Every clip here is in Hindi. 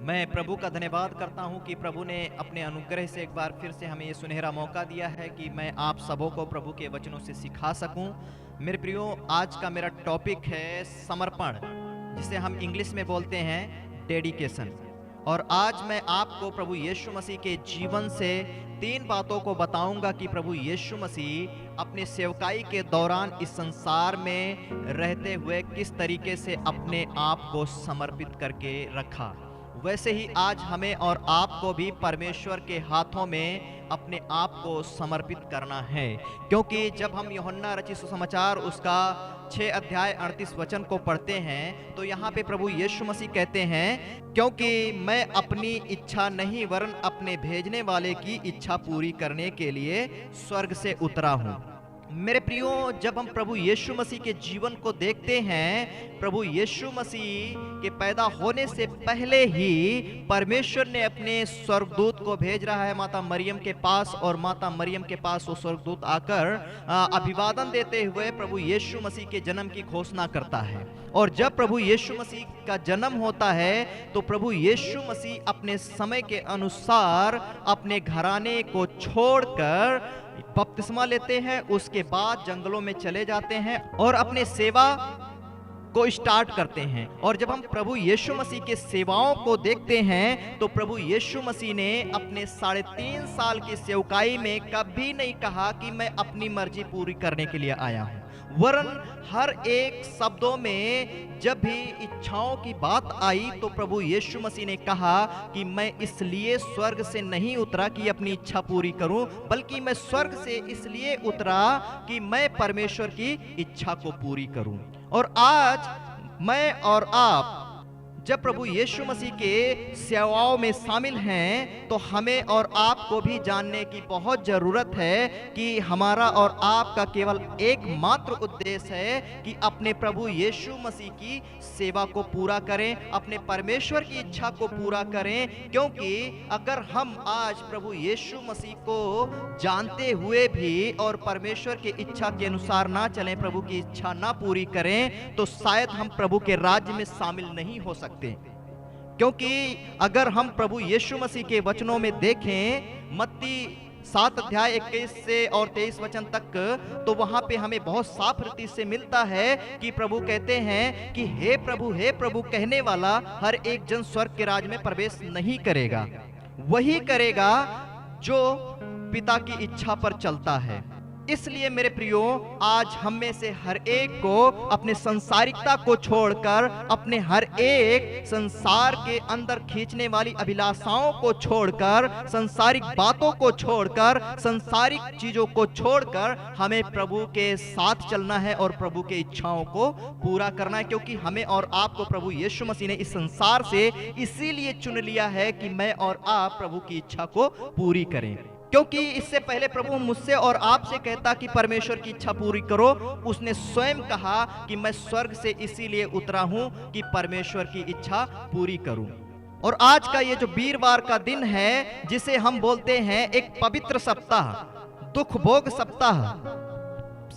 मैं प्रभु का धन्यवाद करता हूं कि प्रभु ने अपने अनुग्रह से एक बार फिर से हमें ये सुनहरा मौका दिया है कि मैं आप सबों को प्रभु के वचनों से सिखा सकूं। मेरे प्रियो, आज का मेरा टॉपिक है समर्पण, जिसे हम इंग्लिश में बोलते हैं डेडिकेशन। और आज मैं आपको प्रभु यीशु मसीह के जीवन से 3 बातों को बताऊंगा कि प्रभु यीशु मसीह अपने सेवकाई के दौरान इस संसार में रहते हुए किस तरीके से अपने आप को समर्पित करके रखा। वैसे ही आज हमें और आपको भी परमेश्वर के हाथों में अपने आप को समर्पित करना है, क्योंकि जब हम यूहन्ना रचित सुसमाचार उसका 6 अध्याय 38 वचन को पढ़ते हैं तो यहाँ पे प्रभु यीशु मसीह कहते हैं, क्योंकि मैं अपनी इच्छा नहीं वरन अपने भेजने वाले की इच्छा पूरी करने के लिए स्वर्ग से उतरा हूँ। मेरे प्रियो, जब हम प्रभु यीशु मसीह के जीवन को देखते हैं, प्रभु यीशु मसीह के पैदा होने से पहले ही परमेश्वर ने अपने स्वर्गदूत को भेज रहा है माता मरियम के पास, और माता मरियम के पास वो स्वर्गदूत आकर अभिवादन देते हुए प्रभु यीशु मसीह के जन्म की घोषणा करता है। और जब प्रभु यीशु मसीह का जन्म होता है तो प्रभु यीशु मसीह अपने समय के अनुसार अपने घराने को छोड़कर बपतिस्मा लेते हैं, उसके बाद जंगलों में चले जाते हैं और अपने सेवा को स्टार्ट करते हैं। और जब हम प्रभु यीशु मसीह के सेवाओं को देखते हैं तो प्रभु यीशु मसीह ने अपने 3.5 साल की सेवकाई में कभी नहीं कहा कि मैं अपनी मर्जी पूरी करने के लिए आया हूं, वरन हर एक शब्दों में जब भी इच्छाओं की बात आई तो प्रभु यीशु मसीह ने कहा कि मैं इसलिए स्वर्ग से नहीं उतरा कि अपनी इच्छा पूरी करूं, बल्कि मैं स्वर्ग से इसलिए उतरा कि मैं परमेश्वर की इच्छा को पूरी करूं। और आज मैं और आप जब प्रभु यीशु मसीह के सेवाओं में शामिल हैं तो हमें और आपको भी जानने की बहुत जरूरत है कि हमारा और आपका केवल एकमात्र उद्देश्य है कि अपने प्रभु यीशु मसीह की सेवा को पूरा करें, अपने परमेश्वर की इच्छा को पूरा करें। क्योंकि अगर हम आज प्रभु यीशु मसीह को जानते हुए भी और परमेश्वर की इच्छा के अनुसार ना चलें, प्रभु की इच्छा ना पूरी करें, तो शायद हम प्रभु के राज्य में शामिल नहीं हो सकते। क्योंकि अगर हम प्रभु यीशु मसीह के वचनों में देखें, मत्ती 7 अध्याय 21 से और 23 वचन तक, तो वहां पे हमें बहुत साफ रीति से मिलता है कि प्रभु कहते हैं कि हे प्रभु कहने वाला हर एक जन स्वर्ग के राज्य में प्रवेश नहीं करेगा, वही करेगा जो पिता की इच्छा पर चलता है। इसलिए मेरे प्रियो, आज हम में से हर एक को अपने संसारिकता को छोड़कर, अपने हर एक संसार के अंदर खींचने वाली अभिलाषाओं को छोड़कर, संसारिक बातों को छोड़कर, संसारिक चीजों को छोड़कर हमें प्रभु के साथ चलना है और प्रभु के इच्छाओं को पूरा करना है। क्योंकि हमें और आपको प्रभु यीशु मसीह ने इस संसार से इसीलिए चुन लिया है कि मैं और आप प्रभु की इच्छा को पूरी करें। क्योंकि इससे पहले प्रभु मुझसे और आपसे कहता कि परमेश्वर की इच्छा पूरी करो, उसने स्वयं कहा कि मैं स्वर्ग से इसीलिए उतरा हूं कि परमेश्वर की इच्छा पूरी करूं। और आज का ये जो वीरवार का दिन है, जिसे हम बोलते हैं एक पवित्र सप्ताह, दुख भोग सप्ताह,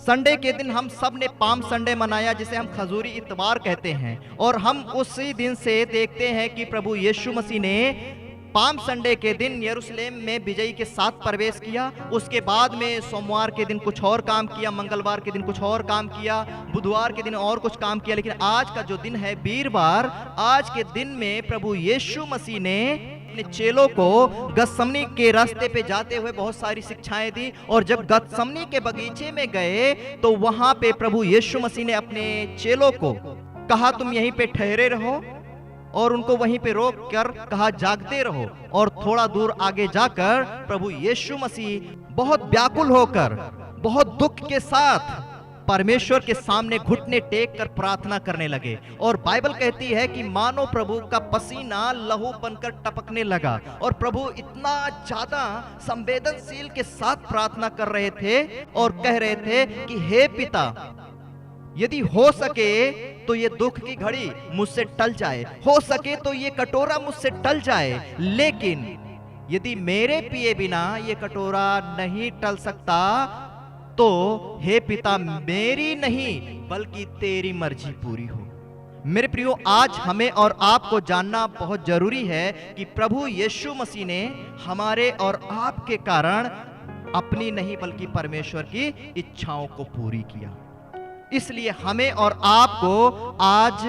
संडे के दिन हम सब ने पाम संडे मनाया, जिसे हम खजूरी इतवार कहते हैं। और हम उसी दिन से देखते हैं कि प्रभु यीशु मसीह ने पाम संडे के दिन यरूशलेम में विजयी के साथ प्रवेश किया। उसके बाद में सोमवार के दिन कुछ और काम किया, मंगलवार के दिन कुछ और काम किया, बुधवार के दिन और कुछ काम किया। लेकिन आज का जो दिन है वीरवार, आज के दिन में प्रभु यीशु मसीह ने अपने चेलों को गतसमनी के रास्ते पे जाते हुए बहुत सारी शिक्षाएं दी। और जब गतसमनी के बगीचे में गए तो वहां पे प्रभु यीशु मसीह ने अपने चेलों को कहा, तुम यहीं पे ठहरे रहो, और उनको वहीं पे रोक कर कहा, जागते रहो। और थोड़ा दूर आगे जाकर प्रभु यीशु मसीह बहुत व्याकुल होकर, बहुत दुख के साथ परमेश्वर के सामने घुटने टेक कर प्रार्थना करने लगे। और बाइबल कहती है कि मानो प्रभु का पसीना लहू बनकर टपकने लगा। और प्रभु इतना ज्यादा संवेदनशील के साथ प्रार्थना कर रहे थे और कह रहे थे कि हे पिता, यदि हो सके तो ये दुख की घड़ी मुझसे टल जाए, हो सके तो ये कटोरा मुझसे टल जाए, लेकिन यदि मेरे पिए बिना ये कटोरा नहीं टल सकता तो हे पिता, मेरी नहीं बल्कि तेरी मर्जी पूरी हो। मेरे प्रियो, आज हमें और आपको जानना बहुत जरूरी है कि प्रभु यीशु मसीह ने हमारे और आपके कारण अपनी नहीं बल्कि परमेश्वर की इच्छाओं को पूरी किया। इसलिए हमें और आपको आज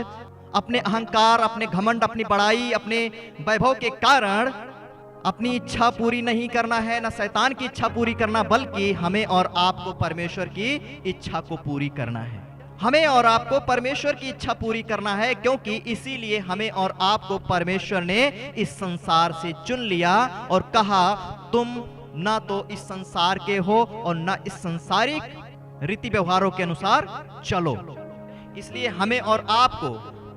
अपने अहंकार, अपने घमंड, अपनी बड़ाई, अपने वैभव के कारण अपनी इच्छा पूरी नहीं करना है, ना शैतान की इच्छा पूरी करना, बल्कि हमें और आपको परमेश्वर की इच्छा को पूरी करना है। हमें और आपको परमेश्वर की इच्छा पूरी करना है, क्योंकि इसीलिए हमें और आपको परमेश्वर ने इस संसार से चुन लिया और कहा, तुम ना तो इस संसार के हो और ना इस संसारिक रीति व्यवहारों के अनुसार चलो। इसलिए हमें और आपको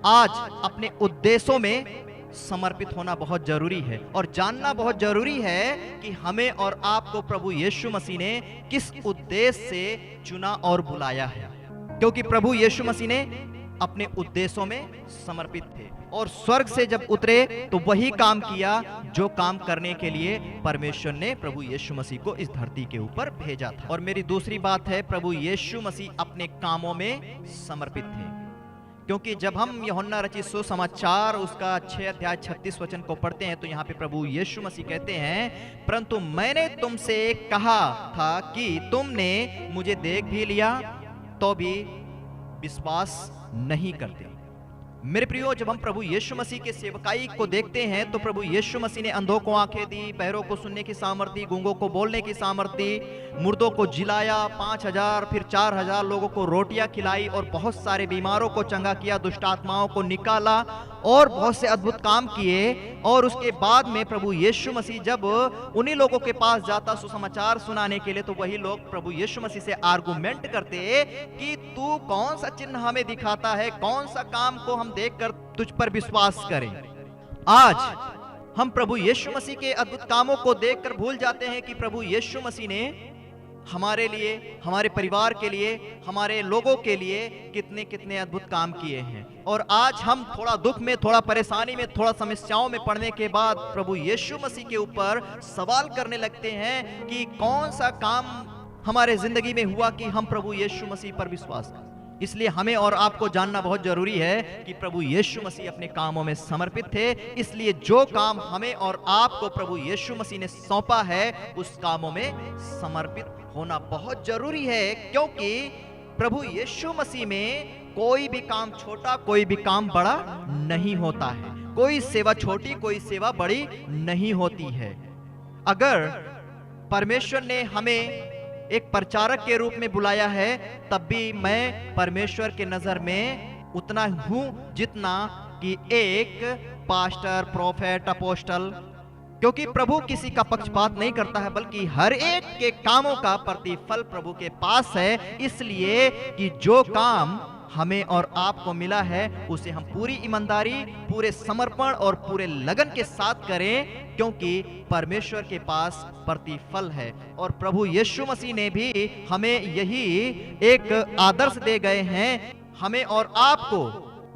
आज अपने उद्देश्यों में समर्पित होना बहुत जरूरी है और जानना बहुत जरूरी है कि हमें और आपको प्रभु यीशु मसीह ने किस उद्देश्य से चुना और बुलाया है। क्योंकि प्रभु यीशु मसीह ने अपने उद्देश्यों में समर्पित थे और स्वर्ग से जब उतरे तो वही काम किया जो काम करने के लिए परमेश्वर ने प्रभु यीशु मसीह को इस धरती के ऊपर भेजा था। और मेरी दूसरी बात है, प्रभु यीशु मसीह अपने कामों में समर्पित थे। क्योंकि जब हम यूहन्ना रचित सुसमाचार उसका 6 अध्याय 36 वचन को पढ़ते हैं तो यहाँ पे प्रभु यीशु मसीह कहते हैं, परंतु मैंने तुमसे कहा था कि तुमने मुझे देख भी लिया तो भी विश्वास नहीं करते। मेरे प्रियो, जब हम प्रभु यीशु मसीह के सेवकाई को देखते हैं तो प्रभु यीशु मसीह ने अंधों को आंखें दी, बहरों को सुनने की सामर्थ्य, गूंगों को बोलने की सामर्थ्य, मुर्दों को जिलाया, 5000 फिर 4000 लोगों को रोटियां खिलाई और बहुत सारे बीमारों को चंगा किया, दुष्ट आत्माओं को निकाला और बहुत से अद्भुत काम किए। और उसके बाद में प्रभु यीशु मसीह जब उन्हीं लोगों के पास जाता सुसमाचार सुनाने के लिए तो वही लोग प्रभु यीशु मसीह से आर्गुमेंट करते कि तू कौन सा चिन्ह हमें दिखाता है, कौन सा काम को हम देखकर तुझ पर विश्वास करें। आज हम प्रभु यीशु मसीह के अद्भुत कामों को देखकर भूल जाते हैं कि प्रभु यीशु मसीह ने हमारे लिए, हमारे परिवार के लिए, हमारे लोगों के लिए कितने कितने अद्भुत काम किए हैं। और आज हम थोड़ा दुख में, थोड़ा परेशानी में, थोड़ा समस्याओं में पड़ने के बाद प्रभु यीशु मसीह के ऊपर सवाल करने लगते हैं कि कौन सा काम हमारे जिंदगी में हुआ कि हम प्रभु यीशु मसीह पर विश्वास करें। इसलिए हमें और आपको जानना बहुत जरूरी है कि प्रभु यीशु मसीह अपने कामों में समर्पित थे। इसलिए जो काम हमें और आपको प्रभु यीशु मसीह ने सौंपा है उस कामों में समर्पित होना बहुत जरूरी है, क्योंकि प्रभु यीशु मसीह में कोई भी काम छोटा, कोई भी काम बड़ा नहीं होता है। कोई सेवा छोटी, कोई सेवा बड़ी नहीं होती है। अगर परमेश्वर ने हमें एक प्रचारक के रूप में बुलाया है तब भी मैं परमेश्वर के नजर में उतना हूं जितना कि एक पास्टर, प्रोफेट, अपोस्टल। क्योंकि प्रभु किसी का पक्षपात नहीं करता है, बल्कि हर एक के कामों का प्रतिफल प्रभु के पास है। इसलिए कि जो काम हमें और आपको मिला है उसे हम पूरी ईमानदारी, पूरे समर्पण और पूरे लगन के साथ करें, क्योंकि परमेश्वर के पास प्रतिफल है। और प्रभु यीशु मसीह ने भी हमें यही एक आदर्श दे गए हैं। हमें और आपको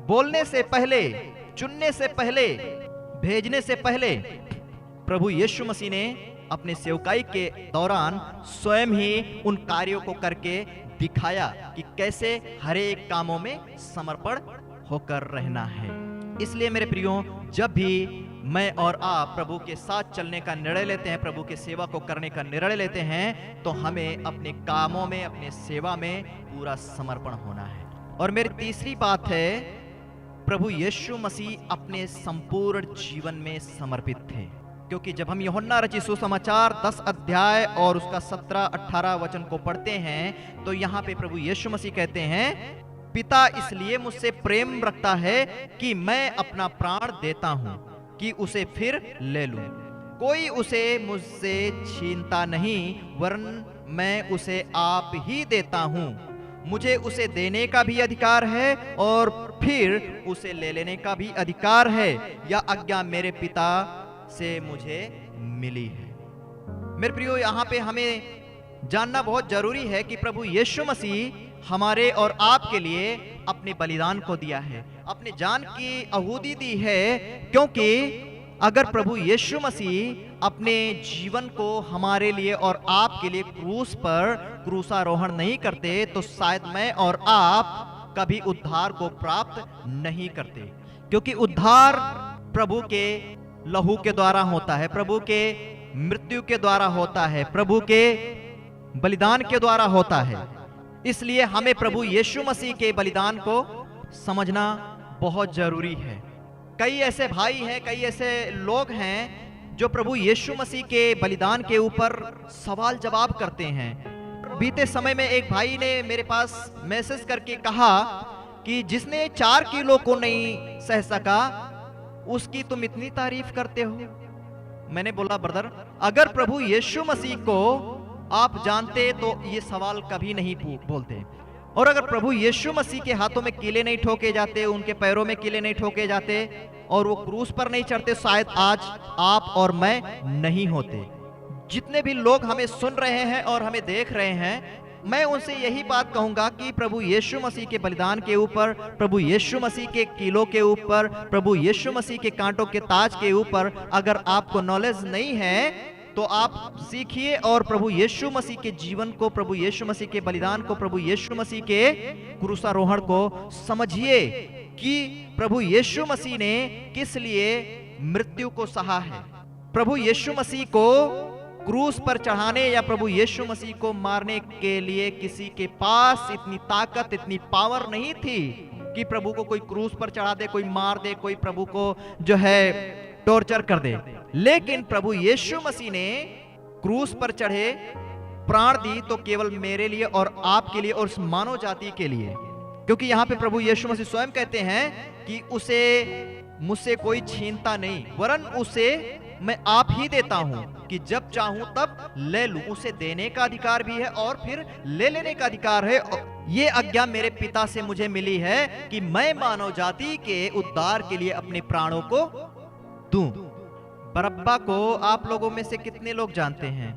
बोलने से पहले, चुनने से पहले, भेजने से पहले प्रभु यीशु मसीह ने अपने सेवकाई के दौरान स्वयं ही उन कार्यों को करके दिखाया कि कैसे हर एक कामों में समर्पण होकर रहना है। इसलिए मेरे प्रियो, जब भी मैं और आप प्रभु के साथ चलने का निर्णय लेते हैं, प्रभु के सेवा को करने का निर्णय लेते हैं, तो हमें अपने कामों में, अपने सेवा में पूरा समर्पण होना है। और मेरी तीसरी बात है, प्रभु यीशु मसीह अपने संपूर्ण जीवन में समर्पित थे। क्योंकि जब हम यूहन्ना रचित सुसमाचार 10 अध्याय और उसका 17-18 वचन को पढ़ते हैं तो यहाँ पे प्रभु यीशु मसीह कहते हैं, पिता इसलिए मुझसे प्रेम रखता है कि मैं अपना प्राण देता हूँ कि उसे फिर ले लूं। कोई उसे मुझसे छीनता नहीं, वरन मैं उसे आप ही देता हूँ। मुझे उसे देने का भी अधिकार है और फिर उसे ले लेने का भी अधिकार है। यह आज्ञा मेरे पिता से मुझे मिली है। मेरे प्रियो, यहाँ पे हमें जानना बहुत जरूरी है कि प्रभु यीशु मसीह हमारे और आपके लिए अपने बलिदान को दिया है, अपने जान की आहुति दी है। क्योंकि अगर प्रभु यीशु मसीह अपने जीवन को हमारे लिए और आपके लिए क्रूस पर क्रूसारोहण नहीं करते तो शायद मैं और आप कभी उद्धार को प्राप्त नहीं करते, क्योंकि उद्धार प्रभु के लहू के द्वारा होता है, प्रभु के मृत्यु के द्वारा होता है, प्रभु के बलिदान के द्वारा होता है। इसलिए हमें प्रभु यीशु मसीह के बलिदान को समझना बहुत जरूरी है। कई ऐसे भाई हैं, कई ऐसे लोग हैं जो प्रभु यीशु मसीह के बलिदान के ऊपर सवाल जवाब करते हैं। बीते समय में एक भाई ने मेरे पास मैसेज करके कहा कि जिसने 4 किलो को नहीं सह सका उसकी तुम इतनी तारीफ करते हो। मैंने बोला ब्रदर, अगर प्रभु यीशु मसीह को आप जानते तो ये सवाल कभी नहीं बोलते, और अगर प्रभु यीशु मसीह के हाथों में कीले नहीं ठोके जाते, उनके पैरों में कीले नहीं ठोके जाते और वो क्रूस पर नहीं चढ़ते, शायद आज आप और मैं नहीं होते। जितने भी लोग हमें सुन रहे हैं और हमें देख रहे हैं, मैं उनसे यही बात कहूंगा कि प्रभु यीशु मसीह के बलिदान के ऊपर, प्रभु यीशु मसीह के कीलों के ऊपर, प्रभु यीशु मसीह के कांटों के ताज के ऊपर अगर आपको नॉलेज नहीं है तो आप सीखिए और प्रभु यीशु मसीह के जीवन को, प्रभु यीशु मसीह के बलिदान को, प्रभु यीशु मसीह के क्रूसारोहण को समझिए कि प्रभु यीशु मसीह ने किस लिए मृत्यु को सहा है। प्रभु यीशु मसीह को क्रूस पर चढ़ाने या प्रभु यीशु मसीह को मारने के लिए किसी के पास इतनी ताकत, इतनी पावर नहीं थी कि प्रभु को कोई क्रूस पर चढ़ा दे, कोई मार दे, कोई प्रभु को जो है टॉर्चर कर दे। लेकिन प्रभु यीशु मसीह ने क्रूस पर चढ़े प्राण दी तो केवल मेरे लिए और आपके लिए और मानव जाति के लिए, क्योंकि यहाँ पे प्रभु यीशु मसीह स्वयं कहते हैं कि उसे मुझसे कोई छीनता नहीं, वरन उसे मैं आप ही देता हूं कि जब चाहूं तब ले लूं। उसे देने का अधिकार भी है और फिर ले लेने का अधिकार है। ये आज्ञा मेरे पिता से मुझे मिली है कि मैं मानव जाति के उद्धार के लिए अपने प्राणों को दूं। बरअब्बा को आप लोगों में से कितने लोग जानते हैं?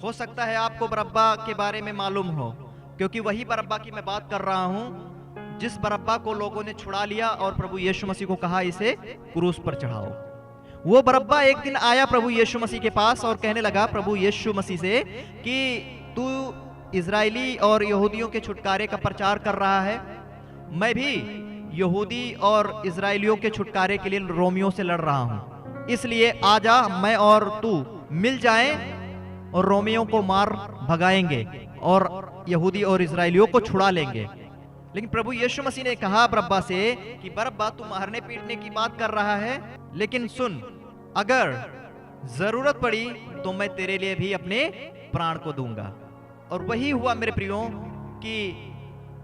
हो सकता है आपको बरअब्बा के बारे में मालूम हो, क्योंकि वही बरअब्बा की मैं बात कर रहा हूं जिस बरअब्बा को लोगों ने छुड़ा लिया और प्रभु यीशु मसीह को कहा इसे क्रूस पर चढ़ाओ। वो बरअब्बा एक दिन आया प्रभु यीशु मसीह के पास और कहने लगा प्रभु यीशु मसीह से कि तू इजरायली और यहूदियों के छुटकारे का प्रचार कर रहा है, मैं भी यहूदी और इजरायलियों के छुटकारे के लिए रोमियों से लड़ रहा हूं, इसलिए आजा मैं और तू मिल जाएं और रोमियों को मार भगाएंगे और यहूदी और इजरायलियों को छुड़ा लेंगे। लेकिन प्रभु यीशु मसीह ने कहा बरअब्बा से कि बरअब्बा तू मारने पीटने की बात कर रहा है, लेकिन सुन, अगर जरूरत पड़ी तो मैं तेरे लिए भी अपने प्राण को दूंगा। और वही हुआ मेरे प्रियो कि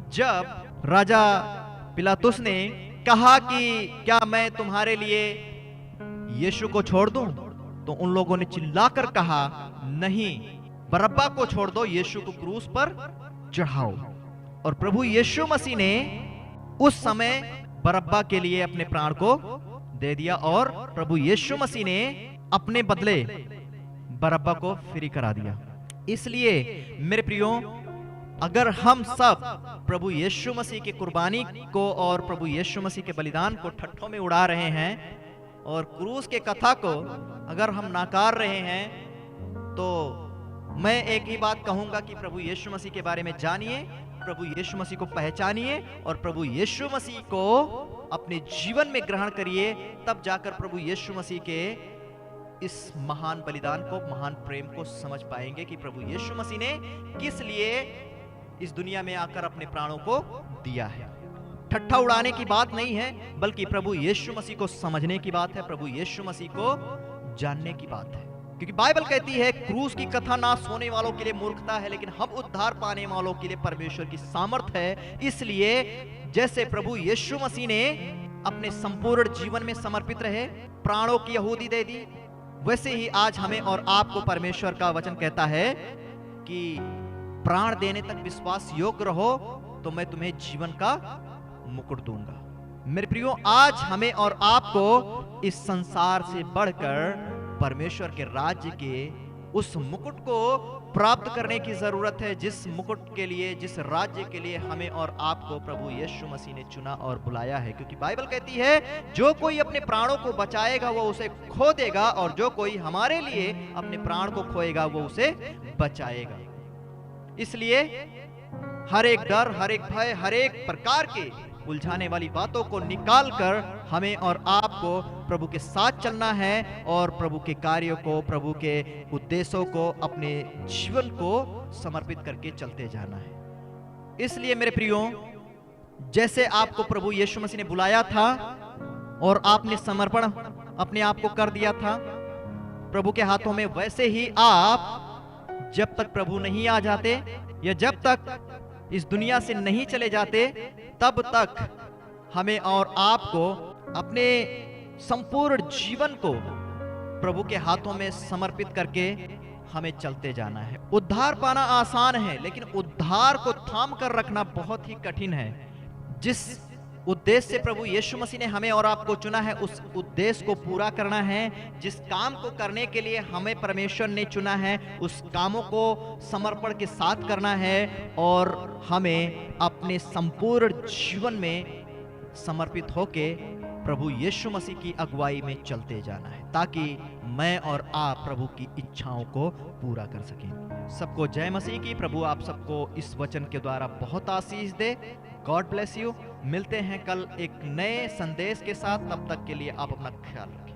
जब राजा पिलातुस ने कहा कि क्या मैं तुम्हारे लिए यीशु को छोड़ दूं, तो उन लोगों ने चिल्लाकर कहा नहीं, बरअब्बा को छोड़ दो, यीशु को क्रूस पर चढ़ाओ। और प्रभु यीशु मसीह ने उस समय बरअब्बा के लिए अपने प्राण को दे दिया और प्रभु यीशु मसीह ने अपने बदले बरअब्बा को फ्री करा दिया। इसलिए मेरे प्रियो, अगर हम सब प्रभु यीशु मसीह की कुर्बानी को और प्रभु यीशु मसीह के बलिदान को ठट्ठों में उड़ा रहे हैं और क्रूस के कथा को अगर हम नाकार रहे हैं, तो मैं एक ही बात कहूंगा कि प्रभु यीशु मसीह के बारे में जानिए, प्रभु यीशु मसीह को पहचानिए और प्रभु यीशु मसीह को अपने जीवन में ग्रहण करिए। तब जाकर प्रभु यीशु मसीह के इस महान बलिदान को, महान प्रेम को समझ पाएंगे कि प्रभु यीशु मसीह ने किस लिए इस दुनिया में आकर अपने प्राणों को दिया है। ठट्ठा उड़ाने की बात नहीं है, बल्कि प्रभु यीशु मसीह को समझने की बात है, प्रभु यीशु मसीह को जानने की बात है। क्योंकि बाइबल कहती है क्रूस की कथा नाश होने वालों के लिए मूर्खता है, लेकिन हम उद्धार पाने वालों के लिए परमेश्वर की सामर्थ है। इसलिए जैसे प्रभु यीशु मसीह ने अपने संपूर्ण जीवन में समर्पित रहे, प्राणों की आहुति दे दी, वैसे ही आज हमें और आपको परमेश्वर का वचन कहता है कि प्राण देने तक विश्वास योग्य रहो तो मैं तुम्हें जीवन का मुकुट दूंगा। मेरे प्रियो, आज हमें और आपको इस संसार से बढ़कर परमेश्वर के राज्य के उस मुकुट को प्राप्त करने की जरूरत है, जिस मुकुट के लिए, जिस राज्य के लिए हमें और आपको प्रभु यीशु मसीह ने चुना और बुलाया है। क्योंकि बाइबल कहती है जो कोई अपने प्राणों को बचाएगा वो उसे खो देगा, और जो कोई हमारे लिए अपने प्राण को खोएगा वो उसे बचाएगा। इसलिए हर एक डर, हर एक भय, हर एक प्रकार के उलझाने वाली बातों को निकाल कर हमें और आपको प्रभु के साथ चलना है और प्रभु के कार्यों को, प्रभु के उद्देश्यों को, अपने जीवन को समर्पित करके चलते जाना है। इसलिए मेरे प्रियो, जैसे आपको प्रभु यीशु मसीह ने बुलाया था और आपने समर्पण अपने आप को कर दिया था प्रभु के हाथों में, वैसे ही आप जब तक प्रभु नहीं आ जाते या जब तक इस दुनिया से नहीं चले जाते, तब तक हमें और आपको अपने संपूर्ण जीवन को प्रभु के हाथों में समर्पित करके हमें चलते जाना है। उद्धार पाना आसान है, लेकिन उद्धार को थाम कर रखना बहुत ही कठिन है। जिस उद्देश्य से प्रभु यीशु मसीह ने हमें और आपको चुना है, उस उद्देश्य को पूरा करना है। जिस काम को करने के लिए हमें परमेश्वर ने चुना है, उस कामों को समर्पण के साथ करना है और हमें अपने संपूर्ण जीवन में समर्पित होके प्रभु यीशु मसीह की अगुवाई में चलते जाना है, ताकि मैं और आप प्रभु की इच्छाओं को पूरा कर सकें। सबको जय मसीह की। प्रभु आप सबको इस वचन के द्वारा बहुत आशीष दे। God bless you. मिलते हैं कल एक नए संदेश के साथ। तब तक के लिए आप अपना ख्याल रखें।